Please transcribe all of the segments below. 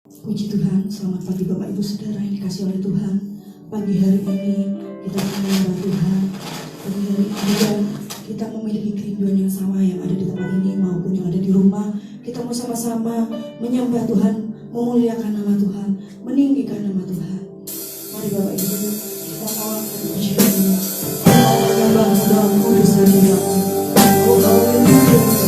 Puji Tuhan, selamat pagi Bapak Ibu Saudara yang dikasih oleh Tuhan. Pagi hari ini kita menyembah Tuhan. Pagi hari ini juga kita memiliki kerinduan yang sama yang ada di tempat ini maupun yang ada di rumah. Kita mau sama-sama menyembah Tuhan, memuliakan nama Tuhan, meninggikan nama Tuhan. Mari Bapak Ibu, kita mau bersyukur. Menyembah dalam kudus dan hidup. Oh, haleluya.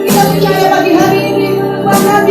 Kita percaya pagi hari ini bahwa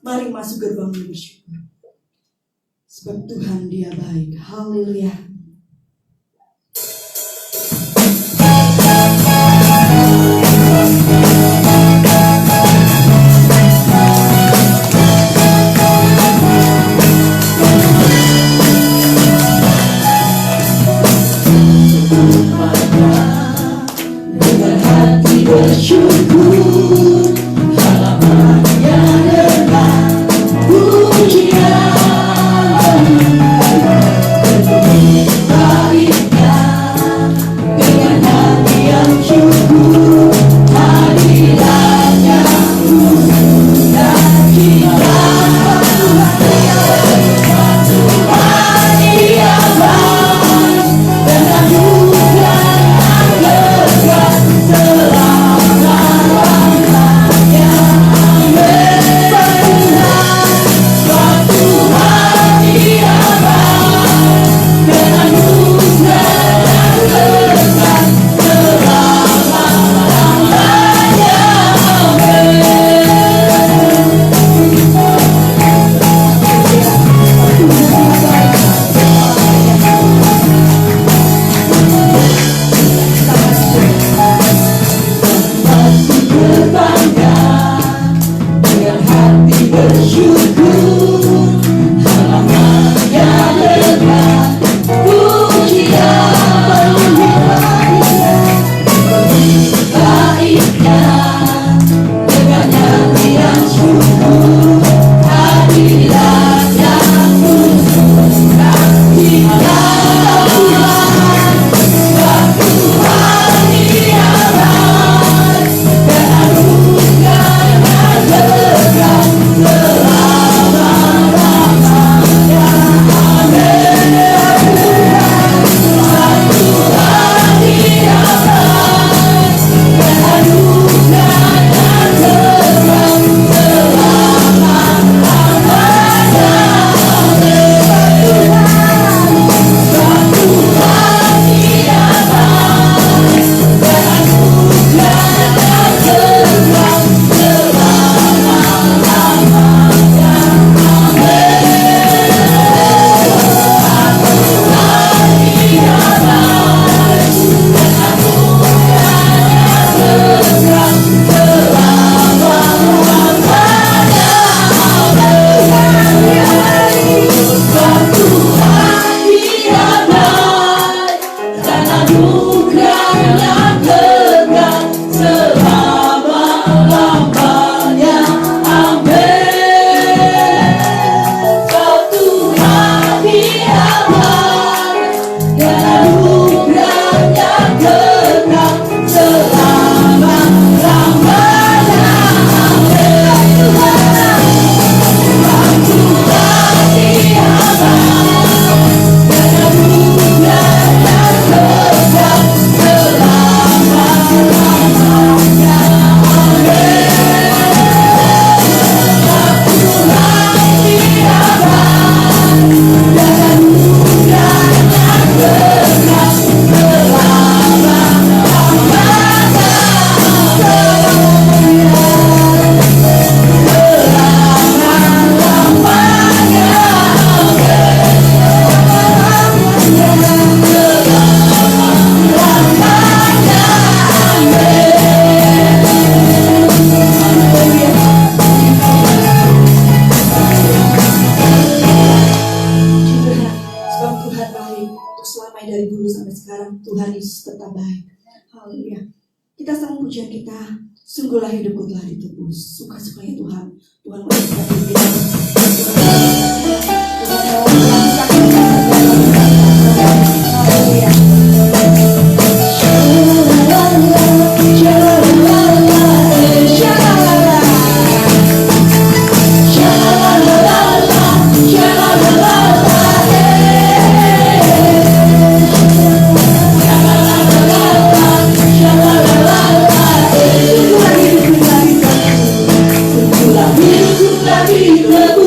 Mari masuk gerbang bersyukur. Sebab Tuhan Dia baik. Haleluya. Dengan hati bersyukur, halamannya dengan pujian, baiknya dengan hati yang syukur, hadiratnya dan kita. Tuhan Dia baik, dan anugerahnya kekal selama-lamanya. Amin. Sebab Tuhan Dia baik, dan anugerahnya kekal selama-lamanya. Berbangga dengan hati bersyukur, halamannya dengan pujian, baiknya dengan hati yang syukur, hadiratnya dan kita. Sebab Tuhan Dia baik, dan anugerahnya kekal selama-lamanya. Amin. Sebab Tuhan Dia baik, dan anugerahnya kekal selama-lamanya. Amin. Sebab Tuhan Dia baik, dan anugerahnya kekal selama-lamanya. Dari dulu sampai sekarang Tuhan Yesus tetap baik. Haleluya. Kita sang pujian kita, sungguhlah hidupku telah ditebus. Suka-sukanya Tuhan. Tuhan memberkati kita. Haleluya. Hidupku telah ditebus.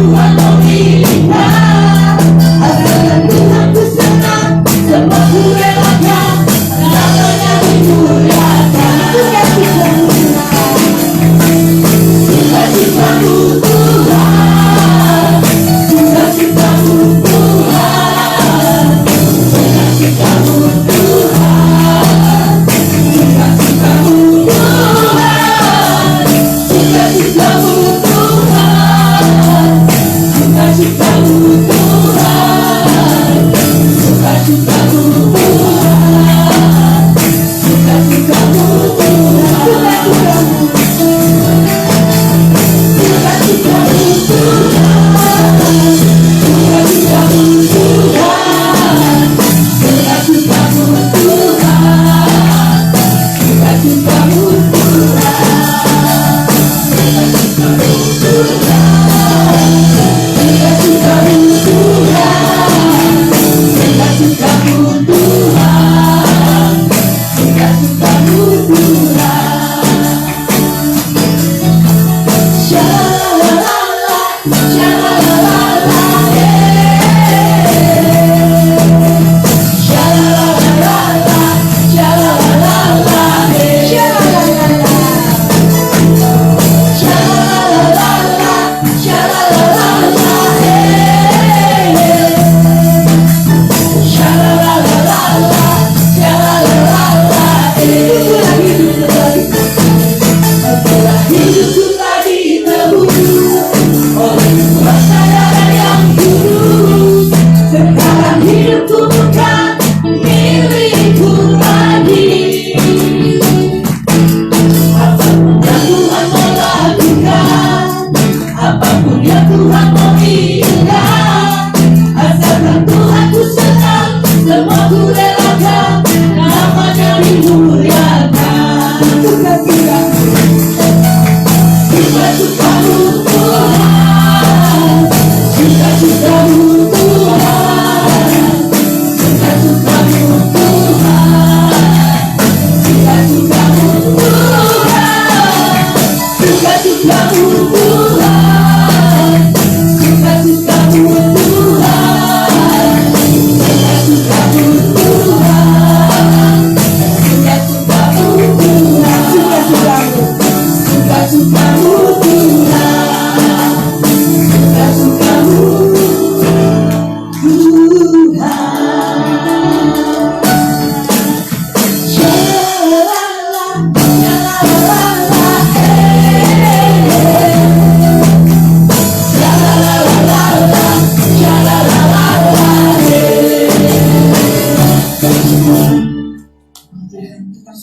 Tuhan memilihkan. Asalkan Tuhan ku senang, semua ku relakan, namanya dimuliakan. Sukacitamu Tuhan, sukacitamu Tuhan, sukacitamu Tuhan, sukacitamu Tuhan, sukacitamu Tuhan, sukacitamu Tuhan, sukacitamu Tuhan, sukacitamu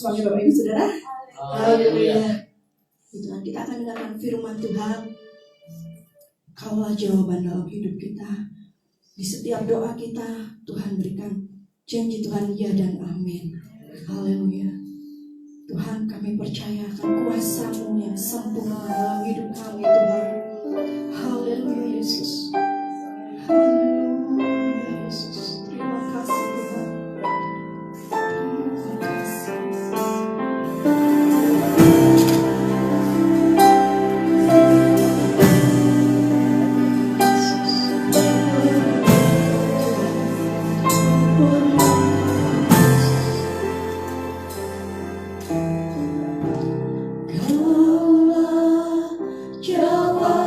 Suami Bapak Ibu Saudara. Haleluya. Tuhan, kita akan dengarkan firman Tuhan. Kaulah jawaban dalam hidup kita. Di setiap doa kita, Tuhan berikan janji Tuhan ya dan amin. Haleluya. Tuhan, kami percaya akan kuasa-Mu yang sempurna dalam hidup kami, Tuhan. Haleluya Yesus. Haleluya Yesus. Terima kasih Tuhan. Terima kasih. Kaulah jawaban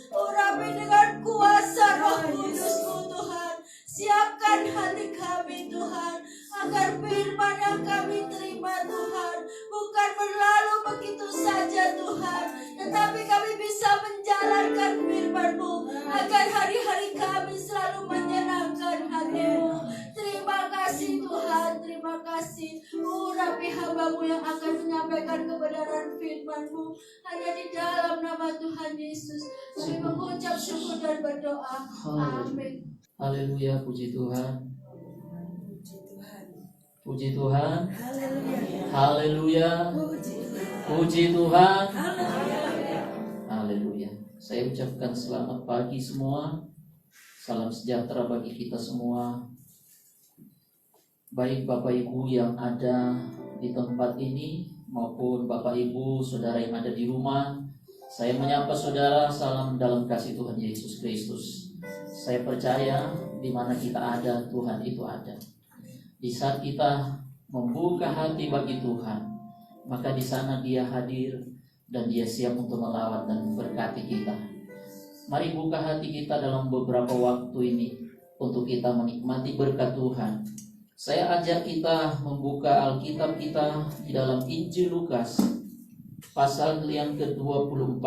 Urapi dengan kuasa Roh Kudus hambamu yang akan menyampaikan kebenaran firman-Mu. Hanya di dalam nama Tuhan Yesus kami mengucap syukur dan berdoa. Amin. Haleluya, puji Tuhan. Puji Tuhan. Haleluya. Puji Tuhan. Haleluya. Saya ucapkan selamat pagi semua. Salam sejahtera bagi kita semua. Baik Bapak Ibu yang ada di tempat ini maupun Bapak Ibu, saudara yang ada di rumah, saya menyapa saudara salam dalam kasih Tuhan Yesus Kristus. Saya percaya di mana kita ada, Tuhan itu ada. Di saat kita membuka hati bagi Tuhan, maka di sana Dia hadir dan Dia siap untuk melawat dan memberkati kita. Mari buka hati kita dalam beberapa waktu ini untuk kita menikmati berkat Tuhan. Saya ajak kita membuka Alkitab kita di dalam Injil Lukas pasal yang ke-24.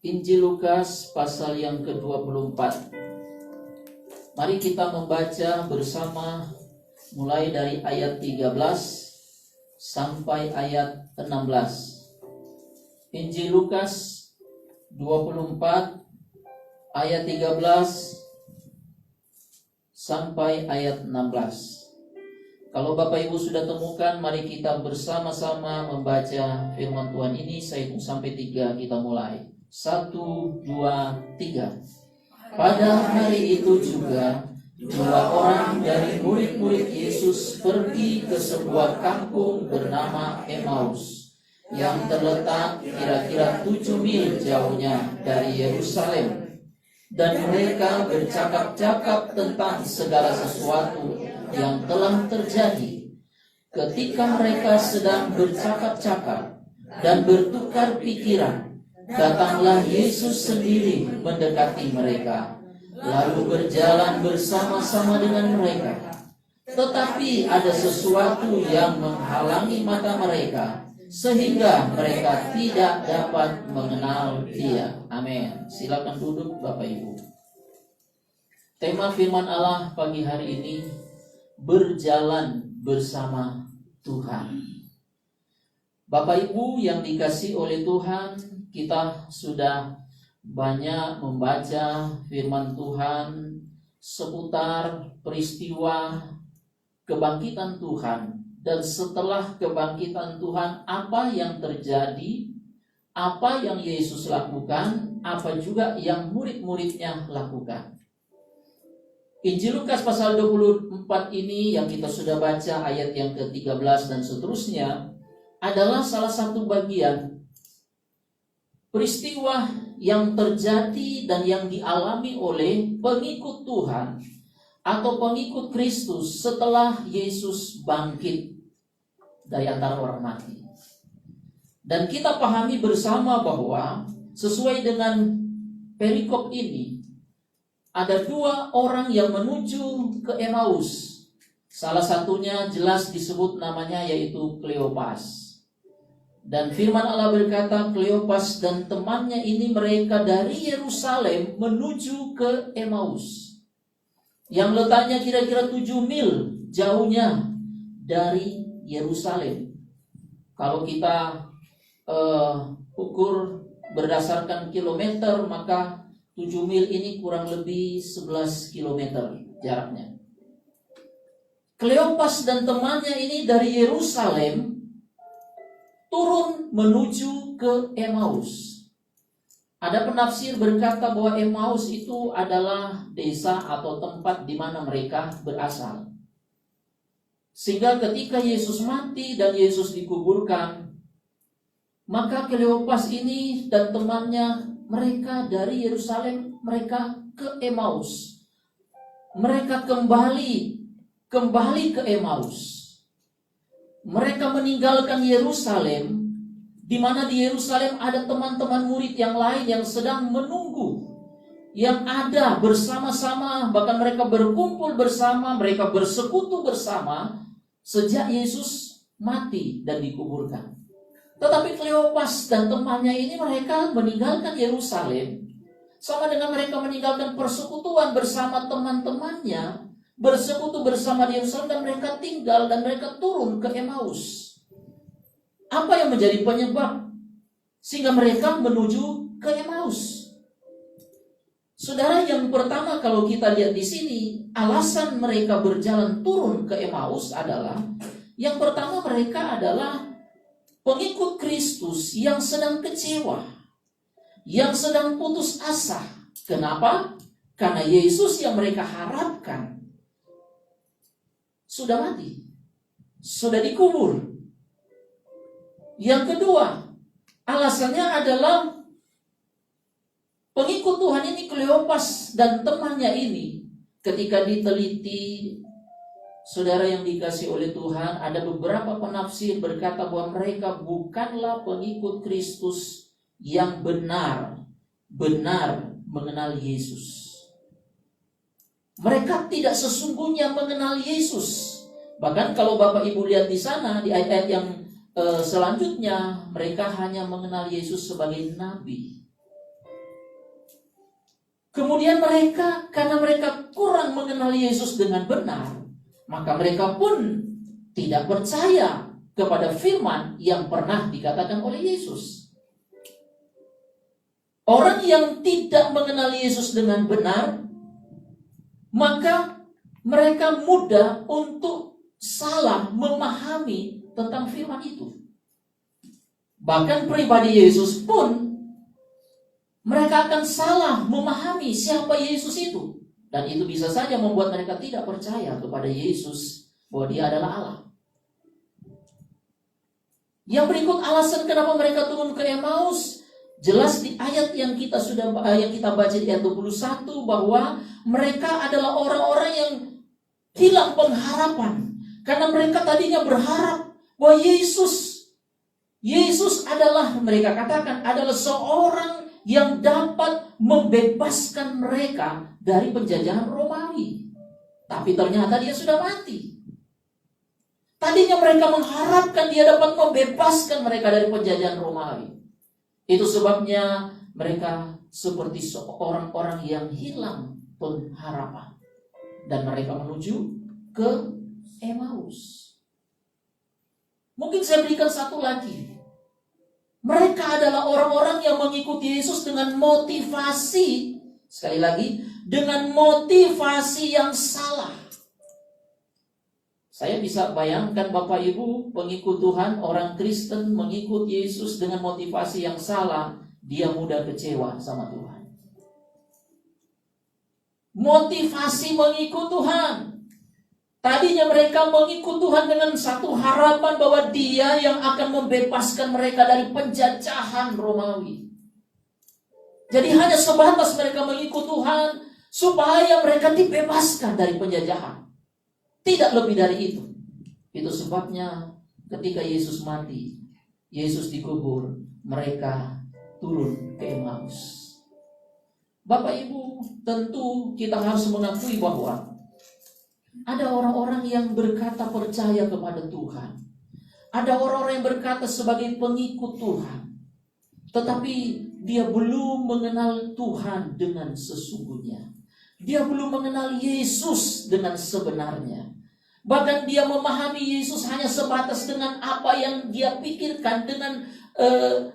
Injil Lukas pasal yang ke-24. Mari kita membaca bersama mulai dari ayat 13 sampai ayat 16. Injil Lukas 24 ayat 13 sampai ayat 16. Kalau Bapak Ibu sudah temukan, mari kita bersama-sama membaca firman Tuhan ini. Saya hitung sampai 3, kita mulai. 1, 2, 3. Pada hari itu juga 2 orang dari murid-murid Yesus pergi ke sebuah kampung bernama Emmaus yang terletak kira-kira 7 mil jauhnya dari Yerusalem, dan mereka bercakap-cakap tentang segala sesuatu yang telah terjadi. Ketika mereka sedang bercakap-cakap dan bertukar pikiran, datanglah Yesus sendiri mendekati mereka, lalu berjalan bersama-sama dengan mereka. Tetapi ada sesuatu yang menghalangi mata mereka, sehingga mereka tidak dapat mengenal Dia. Amin. Silakan duduk Bapak Ibu. Tema firman Allah pagi hari ini, berjalan bersama Tuhan. Bapak Ibu yang dikasihi oleh Tuhan, kita sudah banyak membaca firman Tuhan seputar peristiwa kebangkitan Tuhan. Dan setelah kebangkitan Tuhan, apa yang terjadi, apa yang Yesus lakukan, apa juga yang murid-muridnya lakukan. Injil Lukas pasal 24 ini yang kita sudah baca ayat yang ke-13 dan seterusnya adalah salah satu bagian peristiwa yang terjadi dan yang dialami oleh pengikut Tuhan atau pengikut Kristus setelah Yesus bangkit dari antara orang mati. Dan kita pahami bersama bahwa sesuai dengan perikop ini, ada 2 orang yang menuju ke Emmaus. Salah satunya jelas disebut namanya yaitu Kleopas. Dan firman Allah berkata, Kleopas dan temannya ini mereka dari Yerusalem menuju ke Emmaus, yang letaknya kira-kira 7 mil jauhnya dari Yerusalem. Kalau kita ukur berdasarkan kilometer, maka 7 mil ini kurang lebih 11 kilometer jaraknya. Kleopas dan temannya ini dari Yerusalem turun menuju ke Emmaus. Ada penafsir berkata bahwa Emmaus itu adalah desa atau tempat di mana mereka berasal. Sehingga ketika Yesus mati dan Yesus dikuburkan, maka Kleopas ini dan temannya, mereka dari Yerusalem, mereka ke Emmaus. Mereka kembali ke Emmaus. Mereka meninggalkan Yerusalem, di mana di Yerusalem ada teman-teman murid yang lain yang sedang menunggu, yang ada bersama-sama, bahkan mereka berkumpul bersama, mereka bersekutu bersama sejak Yesus mati dan dikuburkan. Tetapi Kleopas dan temannya ini mereka meninggalkan Yerusalem, sama dengan mereka meninggalkan persekutuan bersama teman-temannya, bersekutu bersama di Yerusalem dan mereka tinggal dan mereka turun ke Emmaus. Apa yang menjadi penyebab sehingga mereka menuju ke Emmaus? Saudara, yang pertama kalau kita lihat di sini, alasan mereka berjalan turun ke Emmaus adalah yang pertama mereka adalah pengikut Kristus yang sedang kecewa, yang sedang putus asa. Kenapa? Karena Yesus yang mereka harapkan sudah mati, sudah dikubur. Yang kedua, alasannya adalah pengikut Tuhan ini, Kleopas dan temannya ini, ketika diteliti, saudara yang dikasih oleh Tuhan, ada beberapa penafsir berkata bahwa mereka bukanlah pengikut Kristus yang benar mengenal Yesus. Mereka tidak sesungguhnya mengenal Yesus. Bahkan kalau Bapak Ibu lihat di sana, di ayat-ayat yang selanjutnya, mereka hanya mengenal Yesus sebagai nabi. Kemudian mereka, karena mereka kurang mengenal Yesus dengan benar, maka mereka pun tidak percaya kepada firman yang pernah dikatakan oleh Yesus. Orang yang tidak mengenal Yesus dengan benar, maka mereka mudah untuk salah memahami tentang firman itu. Bahkan pribadi Yesus pun mereka akan salah memahami siapa Yesus itu. Dan itu bisa saja membuat mereka tidak percaya kepada Yesus bahwa dia adalah Allah. Yang berikut alasan kenapa mereka turun ke Emmaus, jelas di ayat yang kita baca di ayat 21 bahwa mereka adalah orang-orang yang hilang pengharapan. Karena mereka tadinya berharap bahwa Yesus adalah, mereka katakan, adalah seorang yang dapat membebaskan mereka dari penjajahan Romawi. Tapi ternyata dia sudah mati. Tadinya mereka mengharapkan dia dapat membebaskan mereka dari penjajahan Romawi. Itu sebabnya mereka seperti orang-orang yang hilang pengharapan. Dan mereka menuju ke Emmaus. Mungkin saya berikan satu lagi. Mereka adalah orang-orang yang mengikuti Yesus dengan motivasi, sekali lagi, dengan motivasi yang salah. Saya bisa bayangkan Bapak Ibu, pengikut Tuhan, orang Kristen mengikut Yesus dengan motivasi yang salah, dia mudah kecewa sama Tuhan. Motivasi mengikut Tuhan. Tadinya mereka mengikut Tuhan dengan satu harapan bahwa dia yang akan membebaskan mereka dari penjajahan Romawi. Jadi hanya sebatas mereka mengikut Tuhan supaya mereka dibebaskan dari penjajahan. Tidak lebih dari itu. Itu sebabnya ketika Yesus mati, Yesus dikubur, mereka turun ke Emmaus. Bapak Ibu, tentu kita harus mengakui bahwa ada orang-orang yang berkata percaya kepada Tuhan. Ada orang-orang yang berkata sebagai pengikut Tuhan. Tetapi dia belum mengenal Tuhan dengan sesungguhnya. Dia belum mengenal Yesus dengan sebenarnya. Bahkan dia memahami Yesus hanya sebatas dengan apa yang dia pikirkan,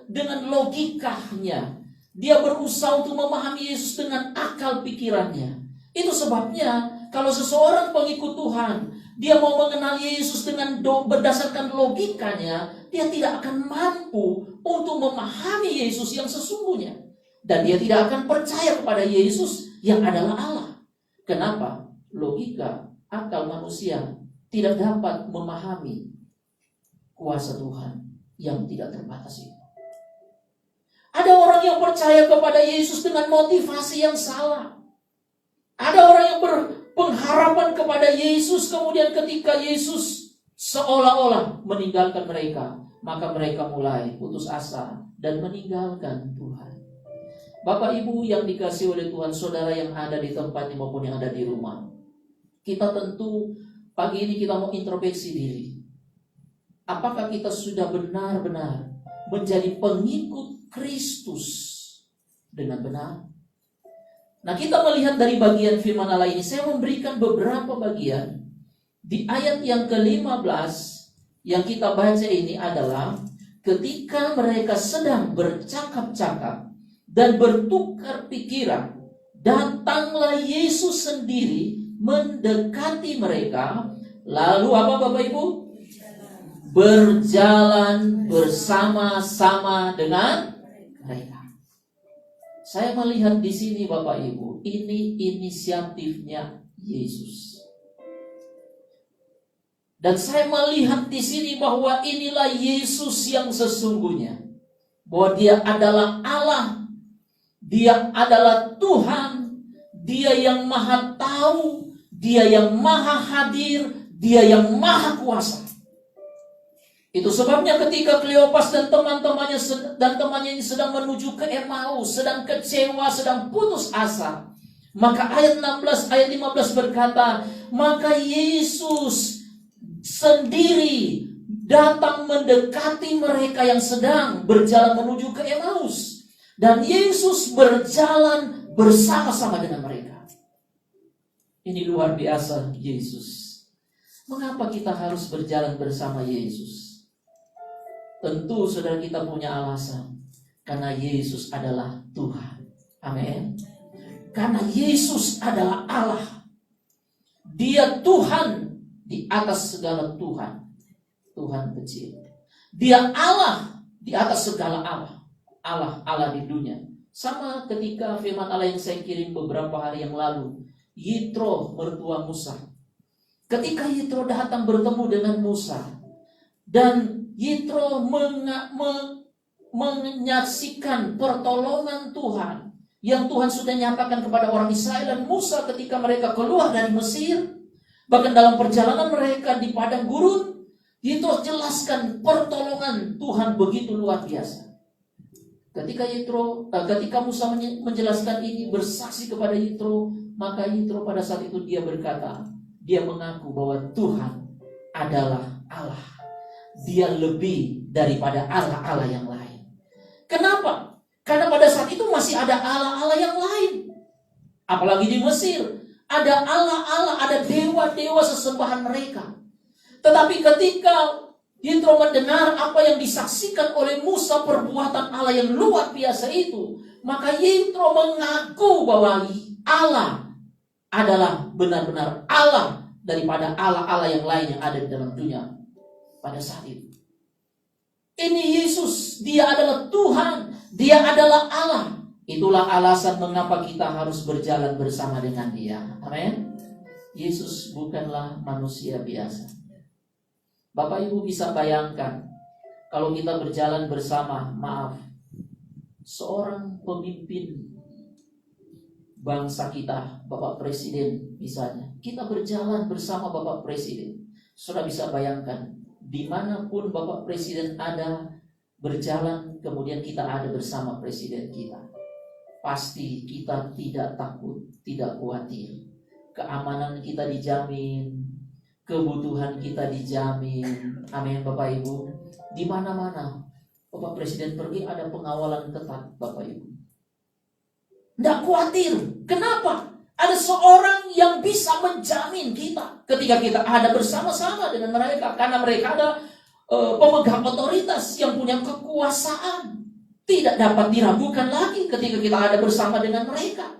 dengan logikanya. Dia berusaha untuk memahami Yesus dengan akal pikirannya. Itu sebabnya kalau seseorang pengikut Tuhan, dia mau mengenal Yesus dengan berdasarkan logikanya, dia tidak akan mampu untuk memahami Yesus yang sesungguhnya. Dan dia tidak akan percaya kepada Yesus yang adalah Allah. Kenapa? Logika, akal manusia tidak dapat memahami kuasa Tuhan yang tidak terbatas itu. Ada orang yang percaya kepada Yesus dengan motivasi yang salah. Ada orang yang berpengharapan kepada Yesus, kemudian ketika Yesus seolah-olah meninggalkan mereka, maka mereka mulai putus asa dan meninggalkan Tuhan. Bapak Ibu yang dikasihi oleh Tuhan, saudara yang ada di tempat maupun yang ada di rumah, kita tentu pagi ini kita mau introspeksi diri. Apakah kita sudah benar-benar menjadi pengikut Kristus dengan benar? Nah, kita melihat dari bagian firman Allah ini, saya memberikan beberapa bagian. Di ayat yang ke-15 yang kita baca ini adalah ketika mereka sedang bercakap-cakap dan bertukar pikiran, datanglah Yesus sendiri mendekati mereka. Lalu apa Bapak Ibu? Berjalan bersama-sama dengan mereka. Saya melihat di sini Bapak Ibu, ini inisiatifnya Yesus. Dan saya melihat di sini bahwa inilah Yesus yang sesungguhnya. Bahwa dia adalah Allah. Dia adalah Tuhan. Dia yang maha tahu. Dia yang maha hadir. Dia yang maha kuasa. Itu sebabnya ketika Kleopas dan temannya ini sedang menuju ke Emmaus, sedang kecewa, sedang putus asa. Maka ayat 16, ayat 15 berkata, maka Yesus sendiri datang mendekati mereka yang sedang berjalan menuju ke Emmaus. Dan Yesus berjalan bersama-sama dengan mereka. Ini luar biasa Yesus. Mengapa kita harus berjalan bersama Yesus? Tentu saudara kita punya alasan. Karena Yesus adalah Tuhan. Amin. Karena Yesus adalah Allah. Dia Tuhan di atas segala Tuhan. Tuhan kecil. Dia Allah di atas segala Allah. Allah di dunia. Sama ketika firman Allah yang saya kirim beberapa hari yang lalu. Yitro mertua Musa. Ketika Yitro datang bertemu dengan Musa. Dan Yitro menyaksikan pertolongan Tuhan. Yang Tuhan sudah nyatakan kepada orang Israel dan Musa ketika mereka keluar dari Mesir. Bahkan dalam perjalanan mereka di padang gurun, Yitro jelaskan pertolongan Tuhan begitu luar biasa. Ketika Musa menjelaskan ini, bersaksi kepada Yitro, maka Yitro pada saat itu dia berkata, dia mengaku bahwa Tuhan adalah Allah. Dia lebih daripada Allah-Allah yang lain. Kenapa? Karena pada saat itu masih ada Allah-Allah yang lain. Apalagi di Mesir. Ada Allah-Allah, ada dewa-dewa sesembahan mereka. Tetapi ketika Yitro mendengar apa yang disaksikan oleh Musa, perbuatan Allah yang luar biasa itu, maka Yitro mengaku bahwa Allah adalah benar-benar Allah daripada Allah-Allah yang lain yang ada di dalam dunia pada saat itu. Ini Yesus, dia adalah Tuhan, dia adalah Allah. Itulah alasan mengapa kita harus berjalan bersama dengan dia. Amin. Yesus bukanlah manusia biasa. Bapak Ibu bisa bayangkan, kalau kita berjalan bersama, seorang pemimpin bangsa kita, Bapak Presiden misalnya, kita berjalan bersama Bapak Presiden. Sudah bisa bayangkan, dimanapun Bapak Presiden ada, berjalan, kemudian kita ada bersama Presiden kita. Pasti kita tidak takut, tidak khawatir. Keamanan kita dijamin, kebutuhan kita dijamin. Amin Bapak Ibu. Di mana-mana Bapak Presiden pergi ada pengawalan ketat Bapak Ibu. Tidak khawatir. Kenapa? Ada seorang yang bisa menjamin kita ketika kita ada bersama-sama dengan mereka. Karena mereka ada pemegang otoritas yang punya kekuasaan. Tidak dapat diragukan lagi ketika kita ada bersama dengan mereka.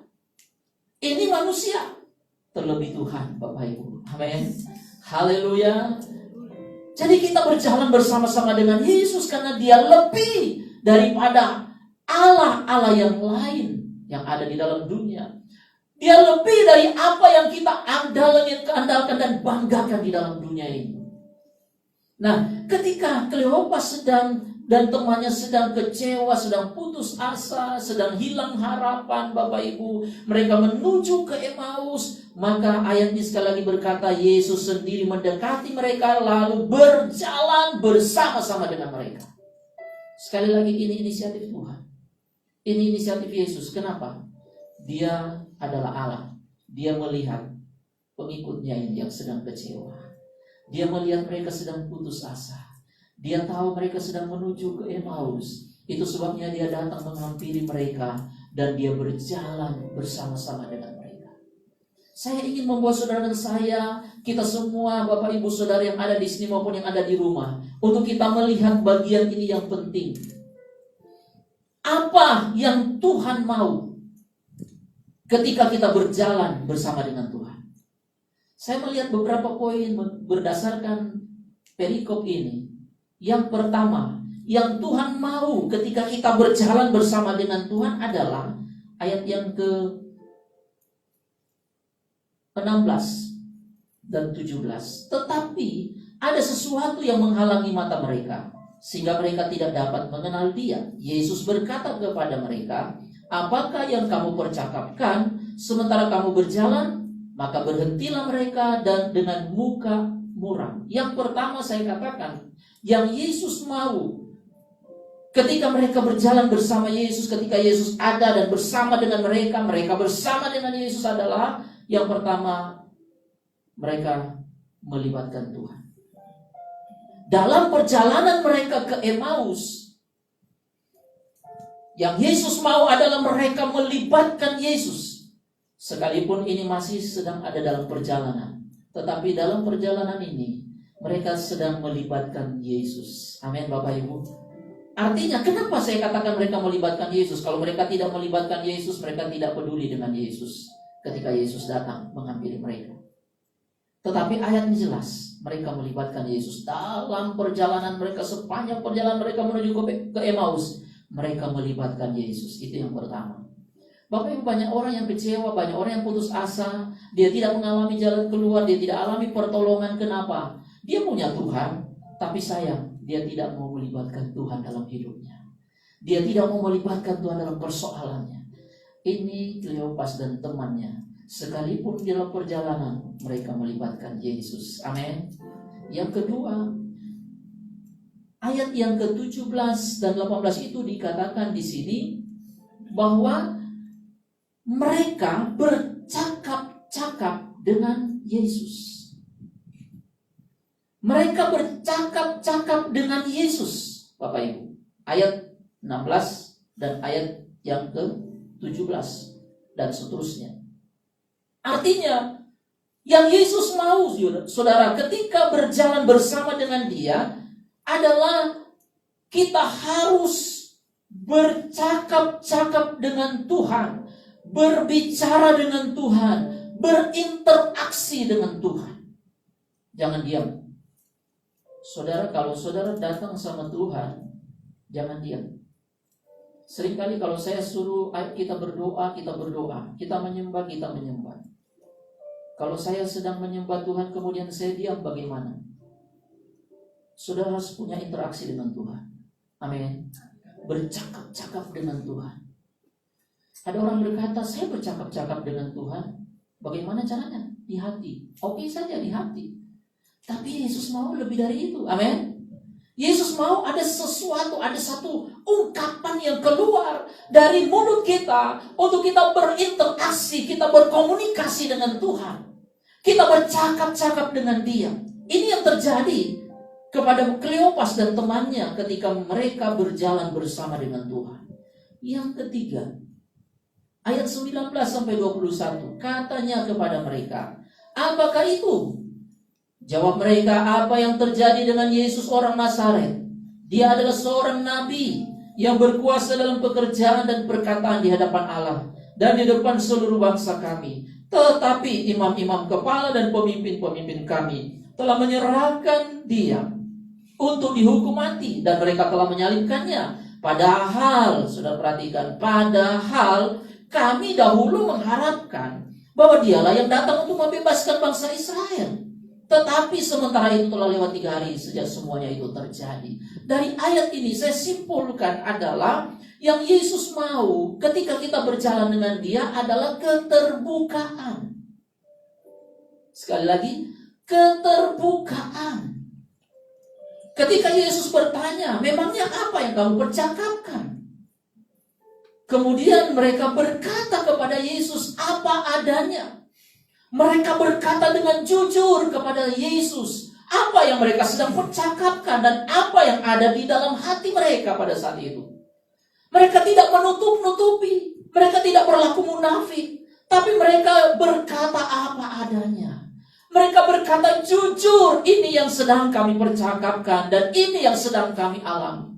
Ini manusia. Terlebih Tuhan Bapak Ibu. Amin. Haleluya. Jadi kita berjalan bersama-sama dengan Yesus karena dia lebih daripada Allah-Allah yang lain yang ada di dalam dunia. Dia lebih dari apa yang kita andalkan dan banggakan di dalam dunia ini. Nah, ketika Kleopas dan temannya sedang kecewa, sedang putus asa, sedang hilang harapan Bapak Ibu, mereka menuju ke Emmaus, maka ayat ini sekali lagi berkata, Yesus sendiri mendekati mereka lalu berjalan bersama-sama dengan mereka. Sekali lagi ini inisiatif Tuhan. Ini inisiatif Yesus. Kenapa? Dia adalah Allah. Dia melihat pengikutnya ini yang sedang kecewa. Dia melihat mereka sedang putus asa. Dia tahu mereka sedang menuju ke Emmaus. Itu sebabnya dia datang menghampiri mereka dan dia berjalan bersama-sama dengan mereka. Saya ingin membawa saudara dan saya, kita semua Bapak Ibu Saudara yang ada di sini maupun yang ada di rumah, untuk kita melihat bagian ini yang penting. Apa yang Tuhan mau ketika kita berjalan bersama dengan Tuhan? Saya melihat beberapa poin berdasarkan perikop ini. Yang pertama, yang Tuhan mau ketika kita berjalan bersama dengan Tuhan adalah ayat yang ke-16 dan 17. Tetapi ada sesuatu yang menghalangi mata mereka, sehingga mereka tidak dapat mengenal Dia. Yesus berkata kepada mereka, apakah yang kamu percakapkan sementara kamu berjalan? Maka berhentilah mereka dan dengan muka muram. Yang pertama saya katakan, yang Yesus mau ketika mereka berjalan bersama Yesus, ketika Yesus ada dan bersama dengan mereka, mereka bersama dengan Yesus adalah yang pertama, mereka melibatkan Tuhan. Dalam perjalanan mereka ke Emmaus, yang Yesus mau adalah mereka melibatkan Yesus. Sekalipun ini masih sedang ada dalam perjalanan, tetapi dalam perjalanan ini mereka sedang melibatkan Yesus. Amin Bapak Ibu. Artinya kenapa saya katakan mereka melibatkan Yesus? Kalau mereka tidak melibatkan Yesus, mereka tidak peduli dengan Yesus ketika Yesus datang mengambil mereka. Tetapi ayat ini jelas, mereka melibatkan Yesus dalam perjalanan mereka, sepanjang perjalanan mereka menuju ke Emmaus, mereka melibatkan Yesus. Itu yang pertama. Bapak Ibu, banyak orang yang kecewa, banyak orang yang putus asa, dia tidak mengalami jalan keluar, dia tidak alami pertolongan. Kenapa? Dia punya Tuhan, tapi sayang, dia tidak mau melibatkan Tuhan dalam hidupnya. Dia tidak mau melibatkan Tuhan dalam persoalannya. Ini Kleopas dan temannya, sekalipun dalam perjalanan mereka melibatkan Yesus. Amin. Yang kedua, ayat yang ke-17 dan 18 itu dikatakan di sini bahwa mereka bercakap-cakap dengan Yesus. Mereka bercakap-cakap dengan Yesus, Bapak Ibu. Ayat 16 dan ayat yang ke-17 dan seterusnya. Artinya, yang Yesus mau, saudara, ketika berjalan bersama dengan Dia adalah kita harus bercakap-cakap dengan Tuhan, berbicara dengan Tuhan, berinteraksi dengan Tuhan. Jangan diam. Saudara, kalau saudara datang sama Tuhan, jangan diam. Seringkali kalau saya suruh kita berdoa, kita berdoa. Kita menyembah, kita menyembah. Kalau saya sedang menyembah Tuhan, kemudian saya diam, bagaimana? Saudara harus punya interaksi dengan Tuhan. Amin. Bercakap-cakap dengan Tuhan. Ada orang berkata, saya bercakap-cakap dengan Tuhan. Bagaimana caranya? Di hati. Oke saja di hati. Tapi Yesus mau lebih dari itu. Amin. Yesus mau ada sesuatu, ada satu ungkapan yang keluar dari mulut kita untuk kita berinteraksi, kita berkomunikasi dengan Tuhan. Kita bercakap-cakap dengan Dia. Ini yang terjadi kepada Kleopas dan temannya ketika mereka berjalan bersama dengan Tuhan. Yang ketiga, ayat 19 sampai 21, katanya kepada mereka, apakah itu? Jawab mereka, apa yang terjadi dengan Yesus orang Nazaret? Dia adalah seorang nabi yang berkuasa dalam pekerjaan dan perkataan di hadapan Allah dan di depan seluruh bangsa kami. Tetapi imam-imam kepala dan pemimpin-pemimpin kami telah menyerahkan Dia untuk dihukum mati dan mereka telah menyalibkannya. Padahal, sudah perhatikan, padahal kami dahulu mengharapkan bahwa Dialah yang datang untuk membebaskan bangsa Israel. Tetapi sementara itu telah lewat 3 hari sejak semuanya itu terjadi. Dari ayat ini saya simpulkan adalah yang Yesus mau ketika kita berjalan dengan Dia adalah keterbukaan. Sekali lagi, keterbukaan. Ketika Yesus bertanya, memangnya apa yang kamu percakapkan? Kemudian mereka berkata kepada Yesus apa adanya. Mereka berkata dengan jujur kepada Yesus apa yang mereka sedang percakapkan dan apa yang ada di dalam hati mereka pada saat itu. Mereka tidak menutup-nutupi. Mereka tidak berlaku munafik, tapi mereka berkata apa adanya. Mereka berkata jujur, ini yang sedang kami percakapkan dan ini yang sedang kami alami.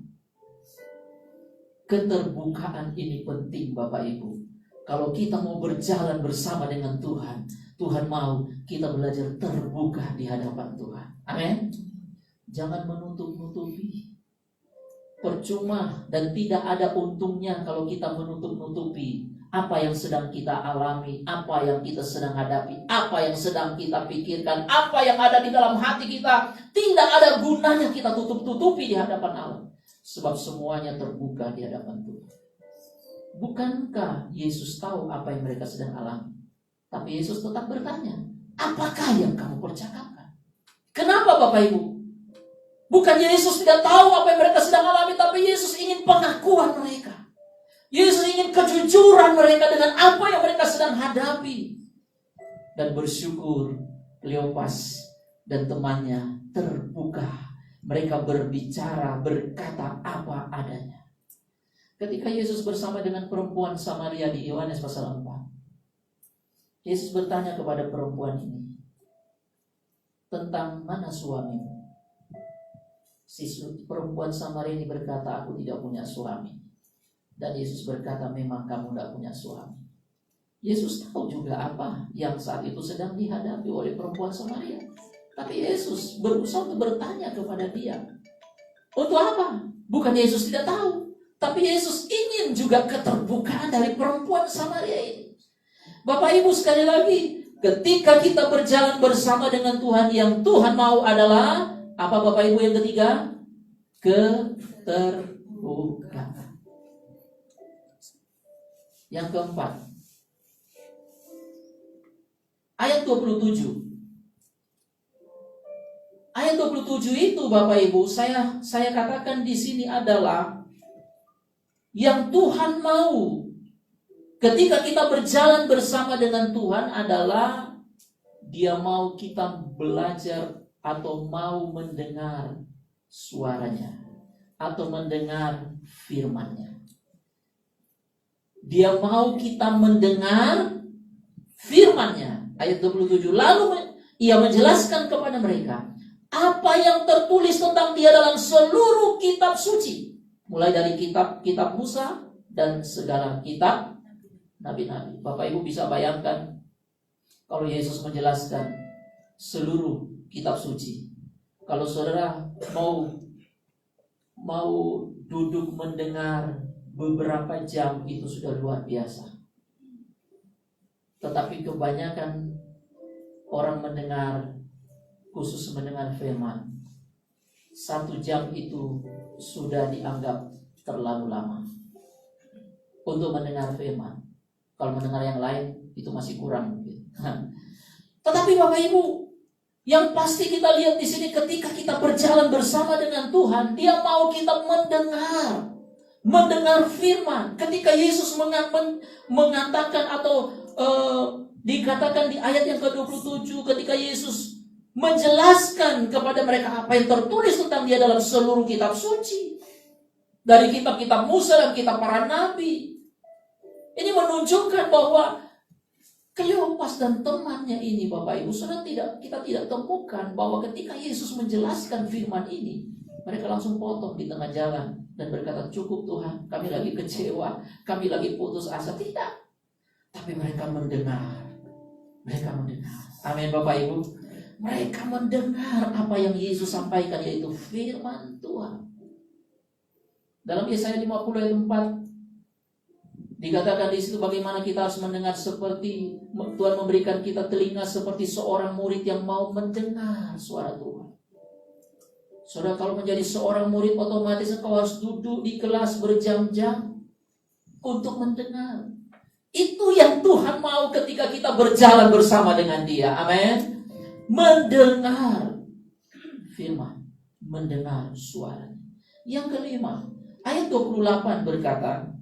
Keterbukaan ini penting Bapak Ibu. Kalau kita mau berjalan bersama dengan Tuhan, Tuhan mau kita belajar terbuka di hadapan Tuhan. Amin. Jangan menutup-nutupi. Percuma dan tidak ada untungnya kalau kita menutup-nutupi apa yang sedang kita alami, apa yang kita sedang hadapi, apa yang sedang kita pikirkan, apa yang ada di dalam hati kita. Tidak ada gunanya kita tutup-tutupi di hadapan Allah. Sebab semuanya terbuka di hadapan Tuhan. Bukankah Yesus tahu apa yang mereka sedang alami? Tapi Yesus tetap bertanya, apakah yang kamu percakapkan? Kenapa Bapak Ibu? Bukan Yesus tidak tahu apa yang mereka sedang alami, tapi Yesus ingin pengakuan mereka. Yesus ingin kejujuran mereka dengan apa yang mereka sedang hadapi. Dan bersyukur Kleopas dan temannya terbuka. Mereka berbicara, berkata apa adanya. Ketika Yesus bersama dengan perempuan Samaria di Yohanes pasal 4, Yesus bertanya kepada perempuan ini, tentang mana suamimu? Si perempuan Samaria ini berkata, aku tidak punya suami. Dan Yesus berkata, memang kamu tidak punya suami. Yesus tahu juga apa yang saat itu sedang dihadapi oleh perempuan Samaria. Tapi Yesus berusaha untuk bertanya kepada dia. Untuk apa? Bukan Yesus tidak tahu. Tapi Yesus ingin juga keterbukaan dari perempuan Samaria ini. Bapak Ibu sekali lagi, ketika kita berjalan bersama dengan Tuhan, yang Tuhan mau adalah apa Bapak Ibu yang ketiga? Keterbukaan. Yang keempat, ayat 27. Ayat 27 itu Bapak Ibu, saya katakan di sini adalah yang Tuhan mau ketika kita berjalan bersama dengan Tuhan adalah Dia mau kita belajar atau mau mendengar suaranya atau mendengar firman-Nya. Dia mau kita mendengar firman-Nya. Ayat 27. Lalu Ia menjelaskan kepada mereka apa yang tertulis tentang Dia dalam seluruh kitab suci, mulai dari kitab Musa dan segala kitab nabi-nabi. Bapak Ibu bisa bayangkan kalau Yesus menjelaskan seluruh kitab suci. Kalau saudara mau duduk mendengar beberapa jam, itu sudah luar biasa. Tetapi kebanyakan orang mendengar, khusus mendengar firman, 1 jam itu sudah dianggap terlalu lama untuk mendengar firman. Kalau mendengar yang lain itu masih kurang mungkin. Tetapi Bapak Ibu, yang pasti kita lihat di sini ketika kita berjalan bersama dengan Tuhan, Dia mau kita mendengar firman. Ketika Yesus mengatakan atau dikatakan di ayat yang ke-27, ketika Yesus menjelaskan kepada mereka apa yang tertulis tentang Dia dalam seluruh kitab suci, dari kitab-kitab Musa dan kitab para nabi. Ini menunjukkan bahwa Kleopas dan temannya ini, Bapak Ibu, kita tidak temukan bahwa ketika Yesus menjelaskan firman ini, mereka langsung potong di tengah jalan dan berkata, cukup Tuhan, kami lagi kecewa, kami lagi putus asa. Tidak. Tapi mereka mendengar. Amin Bapak Ibu. Mereka mendengar apa yang Yesus sampaikan, yaitu firman Tuhan. Dalam Yesaya 50 ayat 4 dikatakan di situ bagaimana kita harus mendengar, seperti Tuhan memberikan kita telinga seperti seorang murid yang mau mendengar suara Tuhan. Saudara, kalau menjadi seorang murid otomatis engkau harus duduk di kelas berjam-jam untuk mendengar. Itu yang Tuhan mau ketika kita berjalan bersama dengan Dia. Amin. Mendengar firman, mendengar suaranya. Yang kelima, ayat 28 berkata,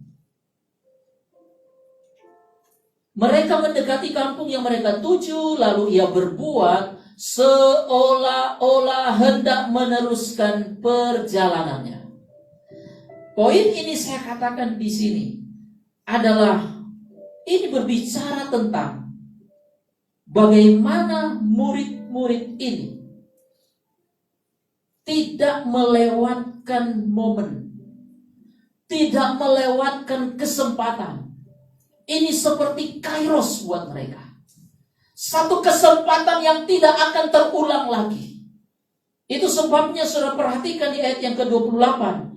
mereka mendekati kampung yang mereka tuju, lalu Ia berbuat seolah-olah hendak meneruskan perjalanannya. Poin ini saya katakan di sini adalah Ini berbicara tentang bagaimana murid-murid ini tidak melewatkan momen, tidak melewatkan kesempatan. Ini seperti kairos buat mereka. Satu kesempatan yang tidak akan terulang lagi. Itu sebabnya saudara perhatikan di ayat yang ke-28.